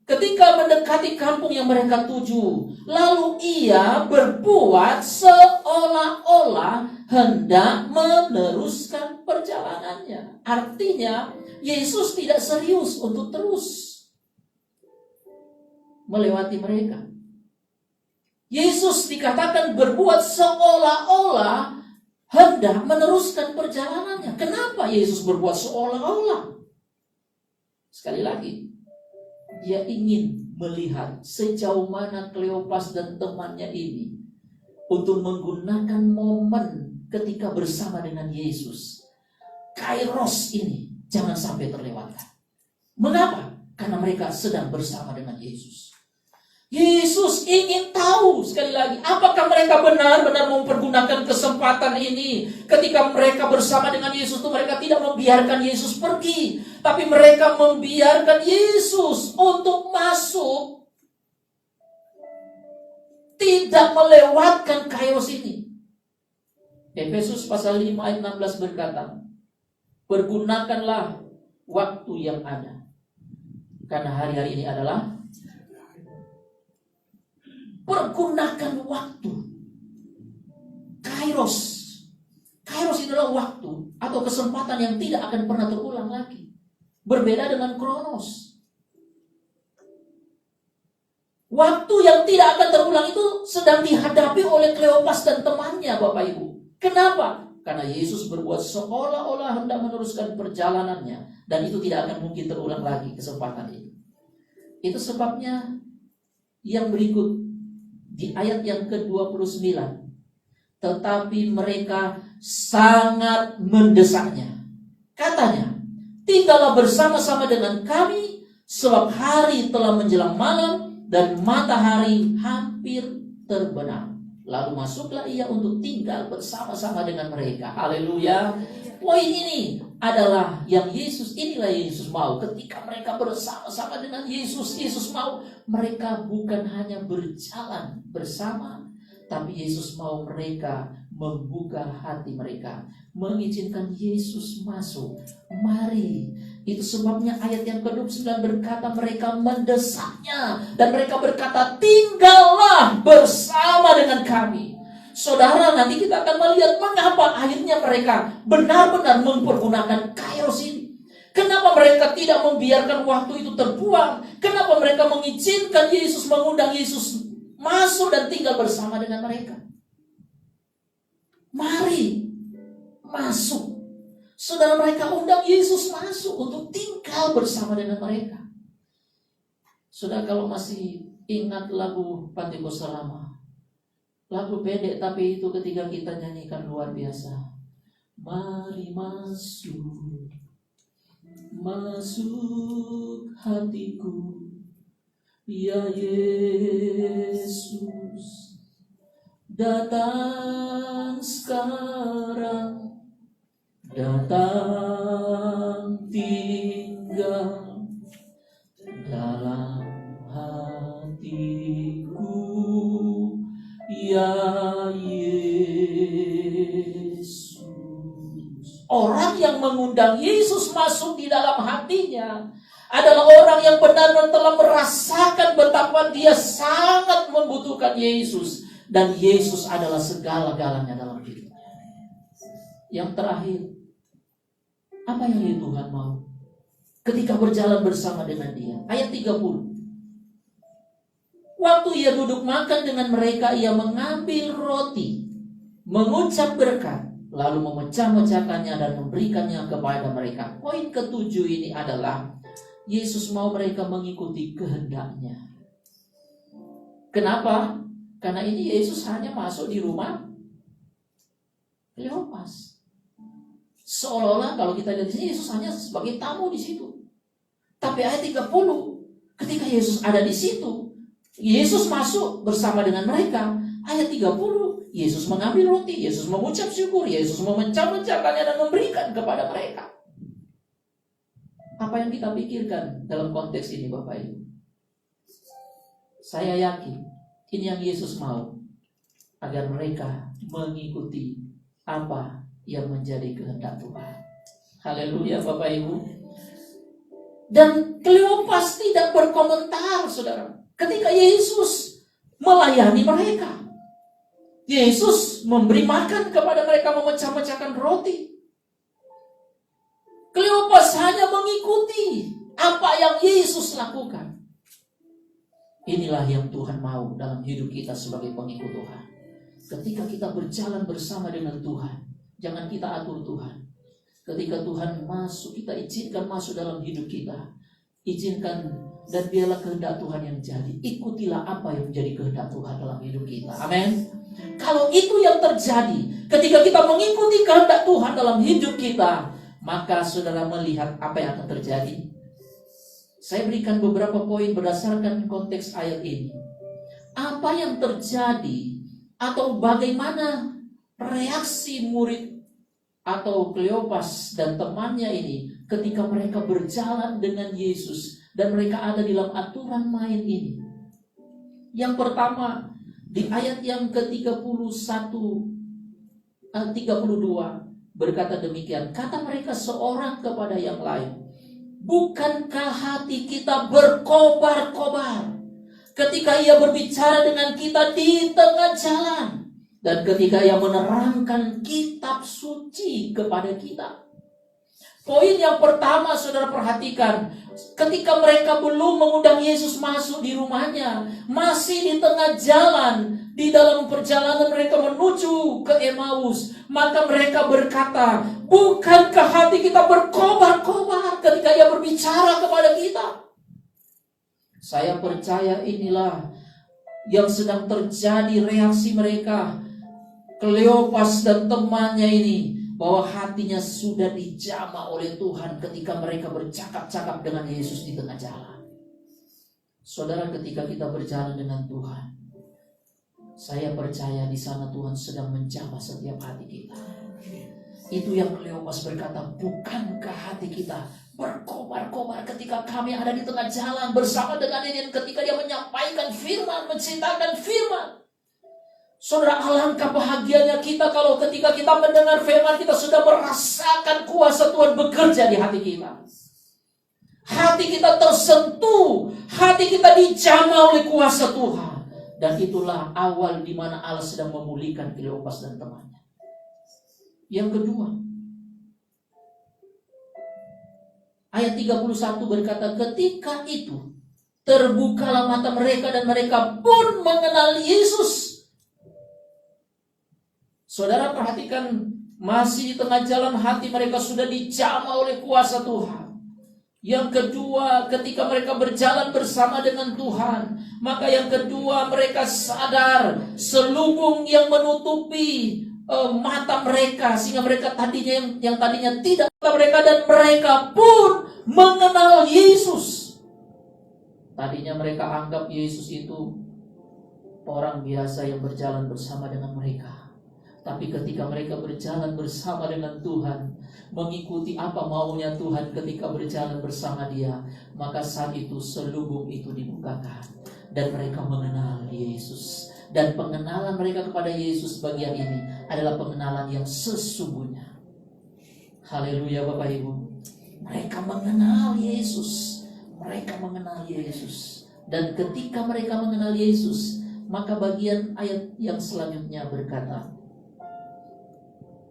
Ketika mendekati kampung yang mereka tuju, lalu ia berbuat seolah-olah hendak meneruskan perjalanannya. Artinya, Yesus tidak serius untuk terus melewati mereka. Yesus dikatakan berbuat seolah-olah hendak meneruskan perjalanannya. Kenapa Yesus berbuat seolah-olah? Sekali lagi, dia ingin melihat sejauh mana Kleopas dan temannya ini untuk menggunakan momen ketika bersama dengan Yesus. Kairos ini jangan sampai terlewatkan. Mengapa? Karena mereka sedang bersama dengan Yesus. Yesus ingin tahu sekali lagi, apakah mereka benar-benar mempergunakan kesempatan ini. Ketika mereka bersama dengan Yesus itu mereka tidak membiarkan Yesus pergi, tapi mereka membiarkan Yesus untuk masuk, tidak melewatkan kairos ini. Efesus pasal 5 ayat 16 berkata, pergunakanlah waktu yang ada, karena hari-hari ini adalah. Pergunakan waktu. Kairos. Kairos adalah waktu atau kesempatan yang tidak akan pernah terulang lagi. Berbeda dengan kronos. Waktu yang tidak akan terulang itu sedang dihadapi oleh Kleopas dan temannya, Bapak Ibu. Kenapa? Karena Yesus berbuat seolah-olah hendak meneruskan perjalanannya, dan itu tidak akan mungkin terulang lagi kesempatan itu. Itu sebabnya yang berikut di ayat yang ke-29, tetapi mereka sangat mendesaknya. Katanya, tinggallah bersama-sama dengan kami, sebab hari telah menjelang malam dan matahari hampir terbenam. Lalu masuklah ia untuk tinggal bersama-sama dengan mereka. Haleluya. Poin ini adalah yang inilah Yesus mau. Ketika mereka bersama-sama dengan Yesus, Yesus mau mereka bukan hanya berjalan bersama, tapi Yesus mau mereka membuka hati mereka, mengizinkan Yesus masuk. Mari. Itu sebabnya ayat yang ke-29 berkata mereka mendesaknya, dan mereka berkata, tinggallah bersama dengan kami. Saudara, nanti kita akan melihat mengapa akhirnya mereka benar-benar mempergunakan kairos ini. Kenapa mereka tidak membiarkan waktu itu terbuang? Kenapa mereka mengizinkan Yesus, mengundang Yesus masuk dan tinggal bersama dengan mereka? Mari masuk. Saudara, mereka undang Yesus masuk untuk tinggal bersama dengan mereka. Saudara, kalau masih ingat lagu Pantekosta lama, lagu pendek tapi itu ketika kita nyanyikan luar biasa. Mari masuk, masuk hatiku, ya Yesus, datang sekarang, datang tinggal dalam hatiku, ya Yesus. Orang yang mengundang Yesus masuk di dalam hatinya adalah orang yang benar-benar telah merasakan betapa dia sangat membutuhkan Yesus, dan Yesus adalah segala-galanya dalam hidupnya. Yang terakhir, apa yang Tuhan mau ketika berjalan bersama dengan dia? Ayat 30. Waktu ia duduk makan dengan mereka, ia mengambil roti, mengucap berkat, lalu memecah-mecahkannya dan memberikannya kepada mereka. Poin ketujuh ini adalah Yesus mau mereka mengikuti kehendaknya. Kenapa? Karena ini Yesus hanya masuk di rumah Kleopas. Seolah-olah kalau kita lihat di sini Yesus hanya sebagai tamu di situ. Tapi ayat 30, ketika Yesus ada di situ, Yesus masuk bersama dengan mereka. Ayat 30, Yesus mengambil roti, Yesus mengucap syukur, Yesus memecah-mecahkannya dan memberikan kepada mereka. Apa yang kita pikirkan dalam konteks ini Bapak Ibu? Saya yakin ini yang Yesus mau, agar mereka mengikuti apa yang menjadi kehendak Tuhan. Haleluya Bapak Ibu. Dan Kleopas tidak berkomentar, saudara, ketika Yesus melayani mereka. Yesus memberi makan kepada mereka, memecah-mecahkan roti. Kleopas hanya mengikuti apa yang Yesus lakukan. Inilah yang Tuhan mau dalam hidup kita sebagai pengikut Tuhan. Ketika kita berjalan bersama dengan Tuhan, jangan kita atur Tuhan. Ketika Tuhan masuk, kita izinkan masuk dalam hidup kita. Izinkan dan biarlah kehendak Tuhan yang jadi. Ikutilah apa yang menjadi kehendak Tuhan dalam hidup kita. Amin. Kalau itu yang terjadi, ketika kita mengikuti kehendak Tuhan dalam hidup kita, maka saudara melihat apa yang akan terjadi. Saya berikan beberapa poin berdasarkan konteks ayat ini. Apa yang terjadi atau bagaimana reaksi murid atau Kleopas dan temannya ini ketika mereka berjalan dengan Yesus dan mereka ada di dalam aturan main ini. Yang pertama, di ayat yang ke-31 32 berkata demikian, kata mereka seorang kepada yang lain, bukankah hati kita berkobar-kobar ketika ia berbicara dengan kita di tengah jalan dan ketika ia menerangkan kitab suci kepada kita? Poin yang pertama saudara perhatikan, ketika mereka belum mengundang Yesus masuk di rumahnya, masih di tengah jalan, di dalam perjalanan mereka menuju ke Emmaus, maka mereka berkata, bukankah hati kita berkobar-kobar ketika ia berbicara kepada kita? Saya percaya inilah yang sedang terjadi reaksi mereka, Kleopas dan temannya ini, bahwa hatinya sudah dijamah oleh Tuhan ketika mereka bercakap-cakap dengan Yesus di tengah jalan. Saudara, ketika kita berjalan dengan Tuhan, saya percaya di sana Tuhan sedang menjamah setiap hati kita. Itu yang Kleopas berkata, bukankah hati kita berkobar-kobar ketika kami ada di tengah jalan bersama dengan ini, ketika dia menyampaikan firman, menceritakan firman. Saudara, alangkah bahagianya kita kalau ketika kita mendengar firman, kita sudah merasakan kuasa Tuhan bekerja di hati kita. Hati kita tersentuh, hati kita dijamah oleh kuasa Tuhan. Dan itulah awal di mana Allah sedang memulihkan Kleopas dan temannya. Yang kedua, ayat 31 berkata, ketika itu terbukalah mata mereka dan mereka pun mengenal Yesus. Saudara perhatikan, masih di tengah jalan hati mereka sudah dijamah oleh kuasa Tuhan. Yang kedua, ketika mereka berjalan bersama dengan Tuhan, maka yang kedua mereka sadar selubung yang menutupi mata mereka, sehingga mereka tadinya yang tadinya tidak mereka, dan mereka pun mengenal Yesus. Tadinya mereka anggap Yesus itu orang biasa yang berjalan bersama dengan mereka. Tapi ketika mereka berjalan bersama dengan Tuhan, mengikuti apa maunya Tuhan ketika berjalan bersama Dia, maka saat itu selubung itu dibukakan dan mereka mengenal Yesus. Dan pengenalan mereka kepada Yesus bagian ini adalah pengenalan yang sesungguhnya. Haleluya Bapak Ibu. Mereka mengenal Yesus. Mereka mengenal Yesus. Dan ketika mereka mengenal Yesus, maka bagian ayat yang selanjutnya berkata,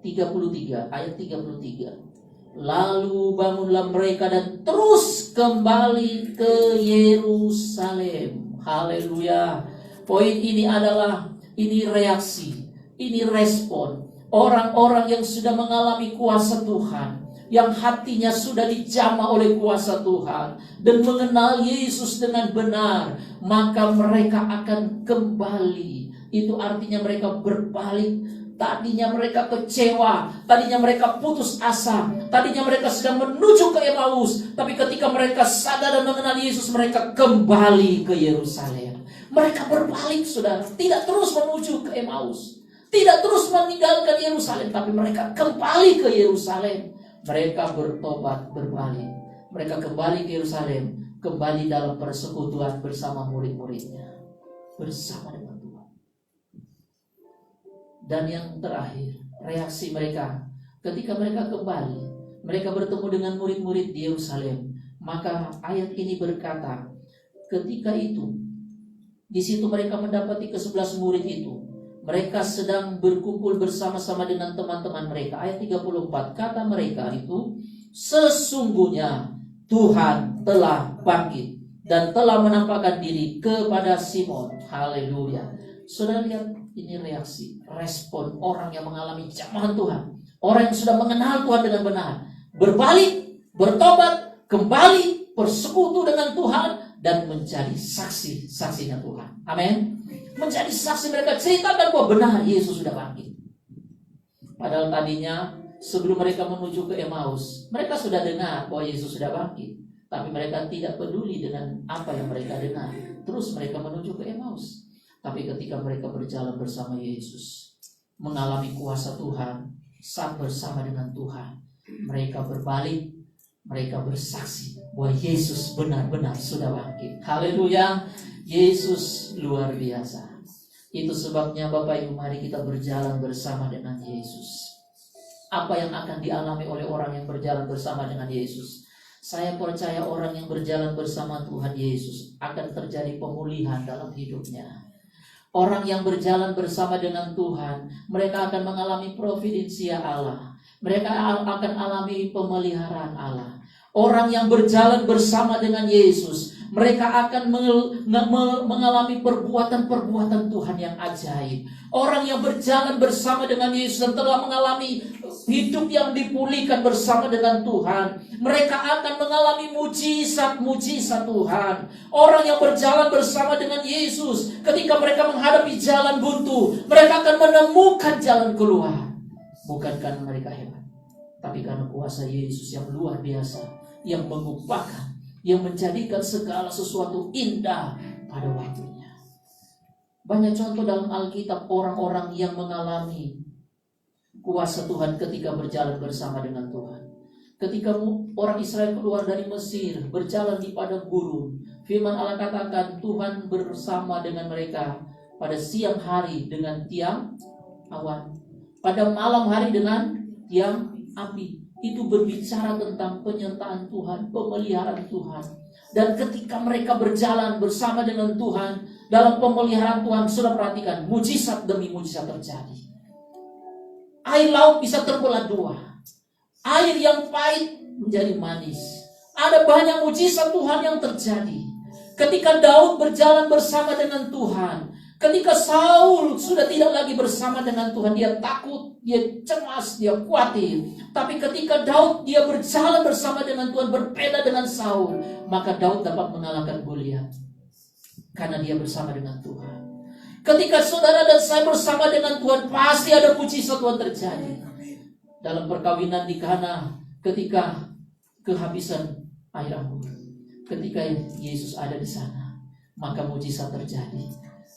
33, ayat 33. Lalu bangunlah mereka dan terus kembali ke Yerusalem. Haleluya. Poin ini adalah, ini reaksi, ini respon orang-orang yang sudah mengalami kuasa Tuhan, yang hatinya sudah dijamah oleh kuasa Tuhan dan mengenal Yesus dengan benar, maka mereka akan kembali. Itu artinya mereka berbalik. Tadinya mereka kecewa, tadinya mereka putus asa, tadinya mereka sedang menuju ke Emmaus, tapi ketika mereka sadar dan mengenal Yesus, mereka kembali ke Yerusalem. Mereka berbalik, saudara, tidak terus menuju ke Emmaus, Tidak terus meninggalkan Yerusalem, tapi mereka kembali ke Yerusalem. Mereka bertobat, berbalik. Mereka kembali ke Yerusalem, kembali dalam persekutuan bersama murid-muridnya, bersama dengan Tuhan. Dan yang terakhir, reaksi mereka ketika mereka kembali, mereka bertemu dengan murid-murid di Yerusalem. Maka ayat ini berkata, ketika itu, di situ mereka mendapati ke-11 murid itu. Mereka sedang berkumpul bersama-sama dengan teman-teman mereka. Ayat 34, kata mereka itu, sesungguhnya Tuhan telah bangkit dan telah menampakkan diri kepada Simon. Haleluya. Saudara lihat, ini reaksi, respon orang yang mengalami jamahan Tuhan. Orang yang sudah mengenal Tuhan dengan benar. Berbalik, bertobat, kembali bersekutu dengan Tuhan dan menjadi saksi-saksinya Tuhan. Amin. Menjadi saksi, mereka ceritakan bahwa benar Yesus sudah bangkit. Padahal tadinya sebelum mereka menuju ke Emmaus, mereka sudah dengar bahwa Yesus sudah bangkit, tapi mereka tidak peduli dengan apa yang mereka dengar. Terus mereka menuju ke Emmaus. Tapi ketika mereka berjalan bersama Yesus, mengalami kuasa Tuhan, saat bersama dengan Tuhan, mereka berbalik. Mereka bersaksi bahwa Yesus benar-benar sudah bangkit. Haleluya. Yesus luar biasa. Itu sebabnya Bapak Ibu, mari kita berjalan bersama dengan Yesus. Apa yang akan dialami oleh orang yang berjalan bersama dengan Yesus? Saya percaya orang yang berjalan bersama Tuhan Yesus akan terjadi pemulihan dalam hidupnya. Orang yang berjalan bersama dengan Tuhan, mereka akan mengalami providensia Allah. Mereka akan alami pemeliharaan Allah. Orang yang berjalan bersama dengan Yesus, mereka akan mengalami perbuatan-perbuatan Tuhan yang ajaib. Orang yang berjalan bersama dengan Yesus dan telah mengalami hidup yang dipulihkan bersama dengan Tuhan, mereka akan mengalami mujizat-mujizat Tuhan. Orang yang berjalan bersama dengan Yesus, ketika mereka menghadapi jalan buntu, mereka akan menemukan jalan keluar. Bukan karena mereka hebat, tapi karena kuasa Yesus yang luar biasa, yang mengubahkan, yang menjadikan segala sesuatu indah pada waktunya. Banyak contoh dalam Alkitab orang-orang yang mengalami kuasa Tuhan ketika berjalan bersama dengan Tuhan. Ketika orang Israel keluar dari Mesir, berjalan di padang gurun, firman Allah katakan Tuhan bersama dengan mereka pada siang hari dengan tiang awan, pada malam hari dengan tiang api. Itu berbicara tentang penyertaan Tuhan, pemeliharaan Tuhan. Dan ketika mereka berjalan bersama dengan Tuhan dalam pemeliharaan Tuhan, sudah perhatikan, mujizat demi mujizat terjadi. Air laut bisa terbelah dua. Air yang pahit menjadi manis. Ada banyak mujizat Tuhan yang terjadi. Ketika Daud berjalan bersama dengan Tuhan, ketika Saul sudah tidak lagi bersama dengan Tuhan, dia takut, dia cemas, dia khawatir. Tapi ketika Daud dia berjalan bersama dengan Tuhan, berbeda dengan Saul, maka Daud dapat mengalahkan Goliat karena dia bersama dengan Tuhan. Ketika saudara dan saya bersama dengan Tuhan, pasti ada mujizat Tuhan terjadi. Dalam perkawinan di Kana, ketika kehabisan air anggur, ketika Yesus ada di sana, maka mujizat terjadi.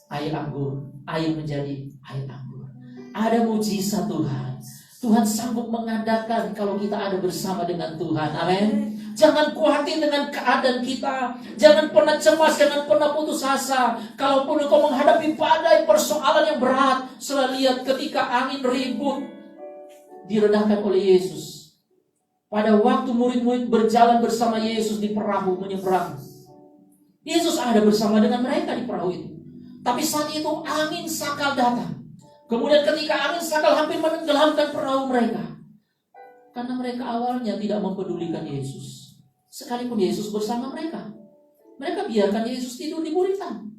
Air anggur, air menjadi air anggur. Ada mujizat Tuhan. Tuhan sanggup mengadakan kalau kita ada bersama dengan Tuhan. Amin. Jangan khawatir dengan keadaan kita. Jangan pernah cemas, jangan pernah putus asa. Kalaupun engkau menghadapi badai persoalan yang berat, selalu lihat ketika angin ribut diredahkan oleh Yesus. Pada waktu murid-murid berjalan bersama Yesus di perahu menyeberang, Yesus ada bersama dengan mereka di perahu itu. Tapi saat itu angin sakal datang. Kemudian ketika angin sakal hampir menenggelamkan perahu mereka. Karena mereka awalnya tidak mempedulikan Yesus. Sekalipun Yesus bersama mereka, mereka biarkan Yesus tidur di buritan.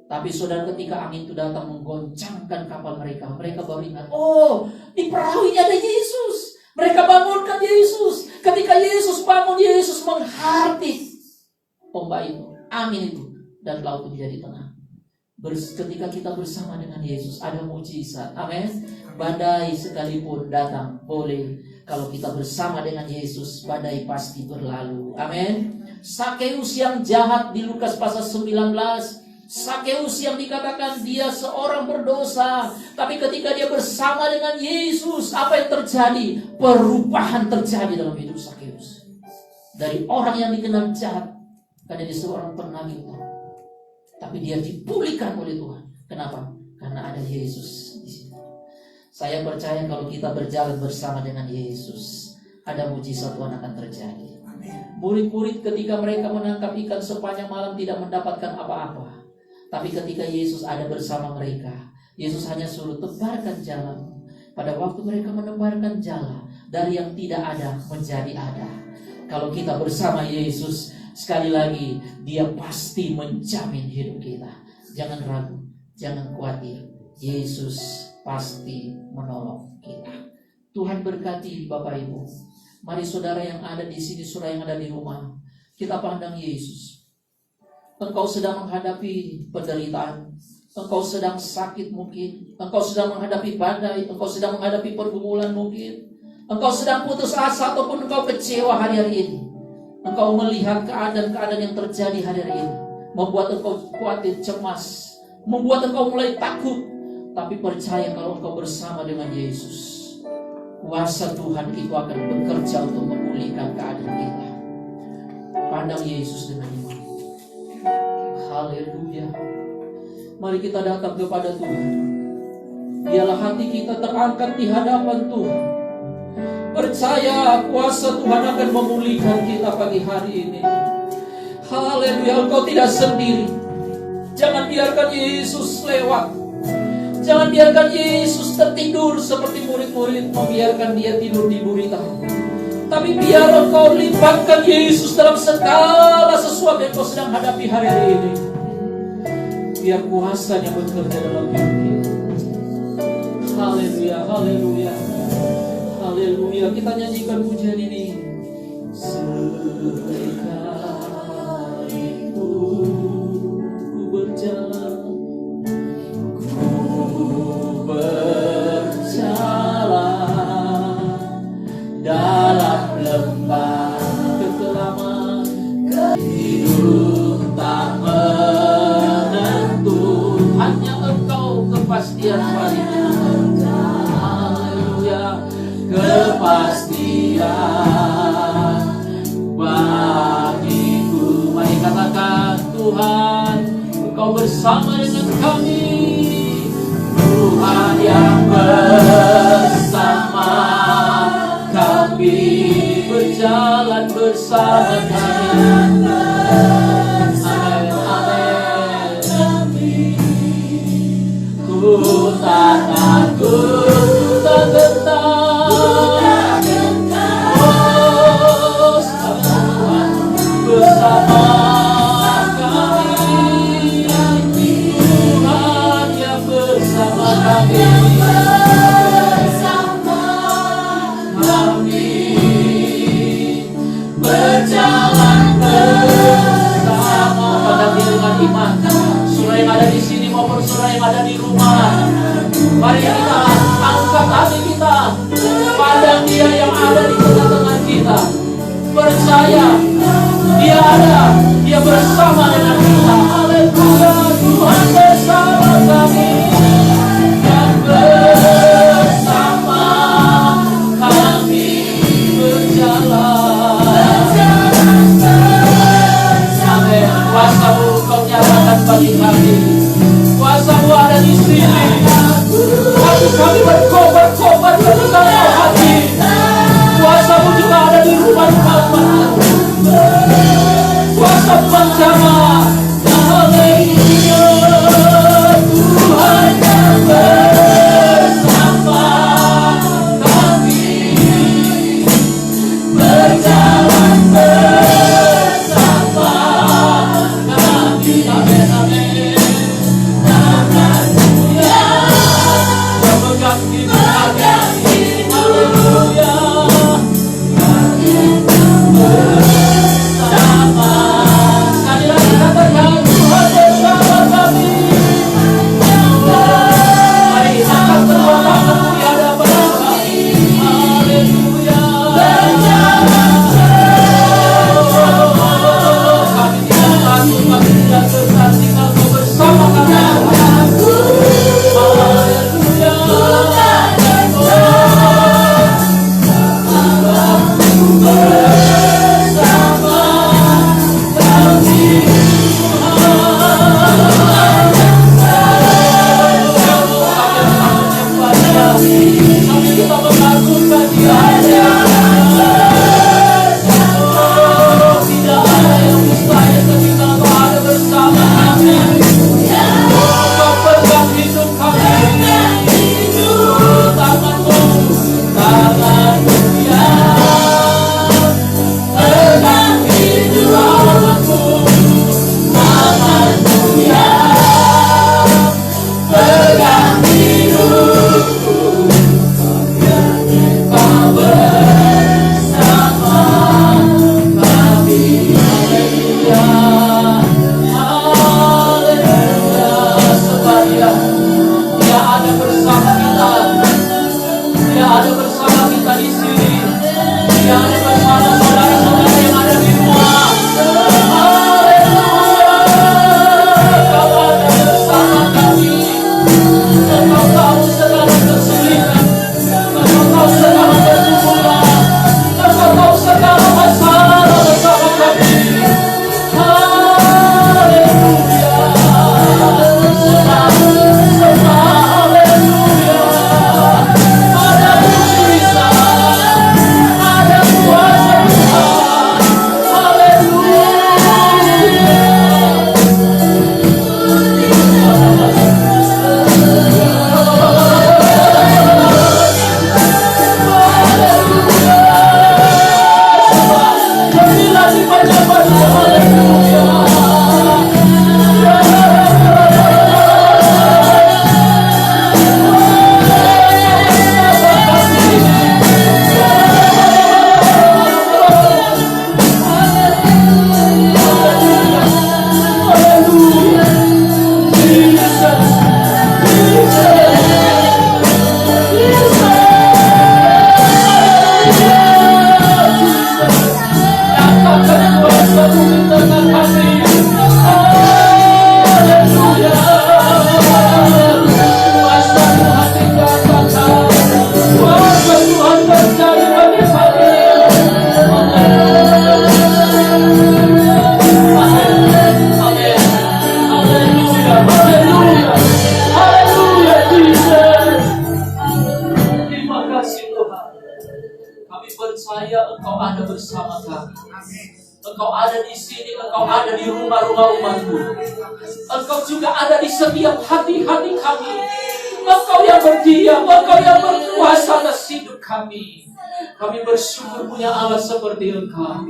Tapi saudara, ketika angin itu datang menggoncangkan kapal mereka, mereka baru ingat, oh, di perahu ini ada Yesus. Mereka bangunkan Yesus. Ketika Yesus bangun, Yesus menghardik ombak itu, angin itu, dan laut itu menjadi tenang. Ketika kita bersama dengan Yesus, ada mujizat. Amin. Badai sekalipun datang, boleh. Kalau kita bersama dengan Yesus, badai pasti berlalu. Amin. Sakeus yang jahat di Lukas pasal 19, Sakeus yang dikatakan dia seorang berdosa, tapi ketika dia bersama dengan Yesus, apa yang terjadi? Perubahan terjadi dalam hidup Sakeus. Dari orang yang dikenal jahat, karena dia seorang penagih utang, tapi dia dipulihkan oleh Tuhan. Kenapa? Karena ada Yesus di situ. Saya percaya kalau kita berjalan bersama dengan Yesus, ada mujizat Tuhan akan terjadi. Murid-murid ketika mereka menangkap ikan sepanjang malam tidak mendapatkan apa-apa. Tapi ketika Yesus ada bersama mereka, Yesus hanya suruh tebarkan jalan. Pada waktu mereka menebarkan jalan, dari yang tidak ada menjadi ada. Kalau kita bersama Yesus, sekali lagi dia pasti menjamin hidup kita. Jangan ragu, jangan khawatir. Yesus pasti menolong kita. Tuhan berkati Bapak Ibu. Mari saudara yang ada di sini, saudara yang ada di rumah, kita pandang Yesus. Engkau sedang menghadapi penderitaan, engkau sedang sakit mungkin, engkau sedang menghadapi badai, engkau sedang menghadapi pergumulan mungkin, engkau sedang putus asa ataupun engkau kecewa hari-hari ini. Engkau melihat keadaan-keadaan yang terjadi hari-hari ini, membuat engkau khawatir, cemas, membuat engkau mulai takut. Tapi percaya kalau engkau bersama dengan Yesus, kuasa Tuhan itu akan bekerja untuk memulihkan keadaan kita. Pandang Yesus dengan iman. Haleluya. Mari kita datang kepada Tuhan. Biarlah hati kita terangkat di hadapan Tuhan. Percaya kuasa Tuhan akan memulihkan kita pagi hari ini. Haleluya. Engkau tidak sendiri. Jangan biarkan Yesus lewat. Jangan biarkan Yesus tertidur seperti murid-murid membiarkan dia tidur di gurita. Tapi biar engkau libatkan Yesus dalam segala sesuatu yang kau sedang hadapi hari ini. Biar kuasanya bekerja dalam hidup kita. Haleluya, haleluya, haleluya. Kita nyanyikan pujian ini. Sekalipun ku berjalan, berjalan dalam lembah kekelaman, hidup tak menentu, hanya Engkau kepastian bagiku. Haleluya, kepastian bagiku. Mari katakan, Tuhan, Engkau bersama dengan kami. Tuhan yang bersama kami, berjalan bersama kami. Amin, amin. Ku tak takut, ku tak gentar. Oh, Tuhan bersama kami. Tuhan yang bersama kami. Berjalan ada bersama kita di sini. Dia ada bersama saudara-saudara yang ada di rumah. Haleluya. Kau ada bersama kami. Engkau tahu segala kesulitan. Engkau tahu segala pergumulan. Engkau tahu segala masalah bersama kami. Engkau ada di sini, Engkau ada di rumah-rumah umatmu. Engkau juga ada di setiap hati-hati kami. Engkau yang berdiam, Engkau yang berkuasa atas hidup kami. Kami bersyukur punya Allah seperti Engkau.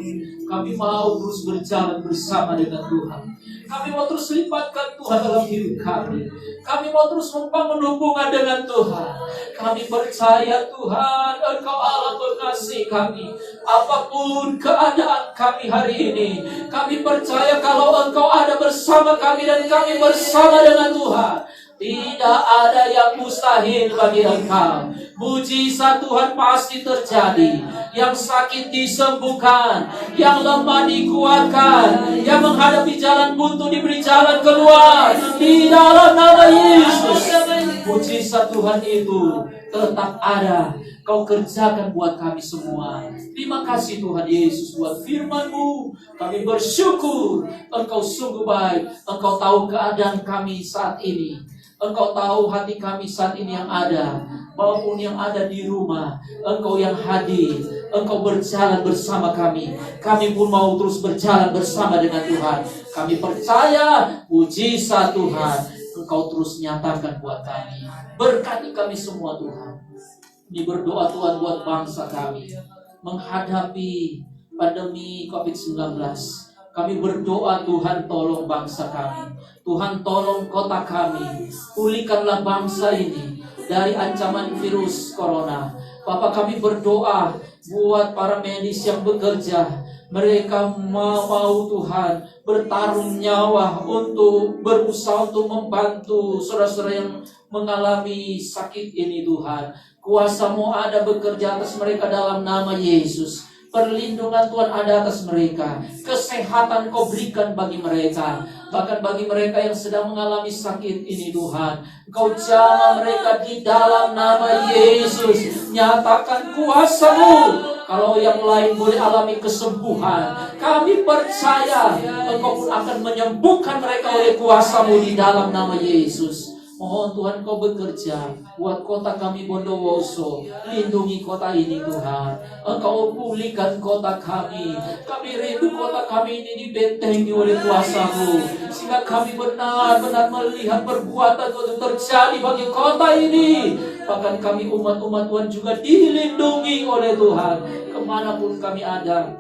Kami mau terus berjalan bersama dengan Tuhan. Kami mau terus lipatkan Tuhan dalam hidup kami. Kami mau terus membangun hubungan dengan Tuhan. Kami percaya Tuhan, Engkau Allah pengasih kami. Apapun keadaan kami hari ini, kami percaya kalau Engkau ada bersama kami dan kami bersama dengan Tuhan. Tidak ada yang mustahil bagi Engkau. Mujizat Tuhan pasti terjadi. Yang sakit disembuhkan, yang lemah dikuatkan, yang menghadapi jalan buntu diberi jalan keluar di dalam nama Yesus. Mujizat Tuhan itu tetap ada. Kau kerjakan buat kami semua. Terima kasih Tuhan Yesus buat firman-Mu. Kami bersyukur. Engkau sungguh baik. Engkau tahu keadaan kami saat ini. Engkau tahu hati kami saat ini yang ada, maupun yang ada di rumah. Engkau yang hadir, Engkau berjalan bersama kami. Kami pun mau terus berjalan bersama dengan Tuhan. Kami percaya mujizat Tuhan Engkau terus nyatakan buat kami. Berkati kami semua Tuhan. Ini berdoa Tuhan buat bangsa kami menghadapi pandemi COVID-19. Kami berdoa Tuhan tolong bangsa kami. Tuhan tolong kota kami. Pulihkanlah bangsa ini dari ancaman virus corona. Bapak kami berdoa buat para medis yang bekerja. Mereka mau Tuhan bertarung nyawa untuk berusaha untuk membantu saudara-saudara yang mengalami sakit ini Tuhan. Kuasa-Mu ada bekerja atas mereka dalam nama Yesus. Perlindungan Tuhan ada atas mereka. Kesehatan Kau berikan bagi mereka. Bahkan bagi mereka yang sedang mengalami sakit ini Tuhan, Kau jamah mereka di dalam nama Yesus. Nyatakan kuasa-Mu. Kalau yang lain boleh alami kesembuhan, kami percaya Engkau pun akan menyembuhkan mereka oleh kuasa-Mu di dalam nama Yesus. Mohon Tuhan Kau bekerja buat kota kami Bondowoso. Lindungi kota ini Tuhan. Engkau pulihkan kota kami. Kami rindu kota kami ini dibentengi oleh kuasa-Mu, sehingga kami benar-benar melihat perbuatan Tuhan terjadi bagi kota ini. Bahkan kami umat-umat Tuhan juga dilindungi oleh Tuhan. Kemanapun kami ada,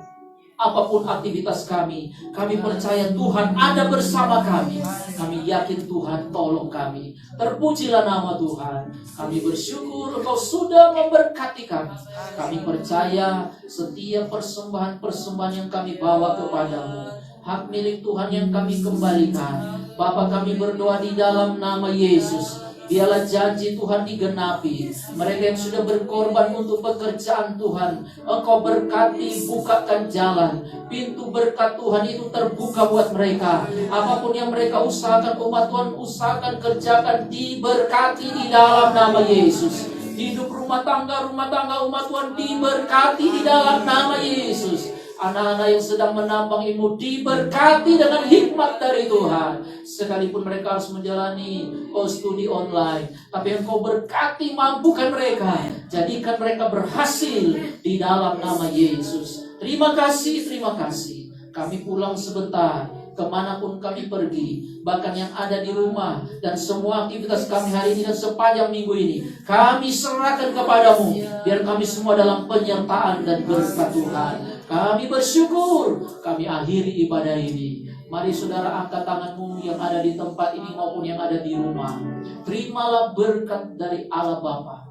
apapun aktivitas kami percaya Tuhan ada bersama kami. Kami yakin Tuhan tolong kami. Terpujilah nama Tuhan. Kami bersyukur Engkau sudah memberkati kami. Kami percaya setiap persembahan-persembahan yang kami bawa kepadamu, hak milik Tuhan yang kami kembalikan. Bapa kami berdoa di dalam nama Yesus. Biarlah janji Tuhan digenapi. Mereka yang sudah berkorban untuk pekerjaan Tuhan, Engkau berkati, bukakan jalan. Pintu berkat Tuhan itu terbuka buat mereka. Apapun yang mereka usahakan, umat Tuhan usahakan, kerjakan, diberkati di dalam nama Yesus. Hidup rumah tangga umat Tuhan diberkati di dalam nama Yesus. Anak-anak yang sedang menambang ilmu diberkati dengan hikmat dari Tuhan. Sekalipun mereka harus menjalani studi online, tapi Engkau berkati, mampukan mereka, jadikan mereka berhasil di dalam nama Yesus. Terima kasih. Kami pulang sebentar, kemanapun kami pergi, bahkan yang ada di rumah dan semua aktivitas kami hari ini dan sepanjang minggu ini, kami serahkan kepadamu. Biar kami semua dalam penyertaan dan berkat Tuhan. Kami bersyukur, kami akhiri ibadah ini. Mari saudara angkat tanganmu yang ada di tempat ini maupun yang ada di rumah. Terimalah berkat dari Allah Bapa,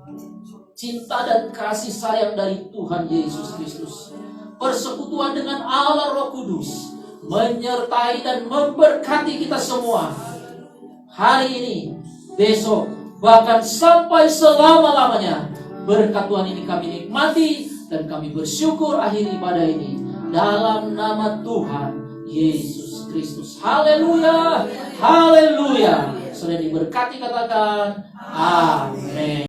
cinta dan kasih sayang dari Tuhan Yesus Kristus, persekutuan dengan Allah Roh Kudus, menyertai dan memberkati kita semua hari ini, besok, bahkan sampai selama-lamanya. Berkat Tuhan ini kami nikmati dan kami bersyukur akhir ibadah ini dalam nama Tuhan Yesus Kristus. Haleluya, haleluya. Sudah diberkati, katakan amin.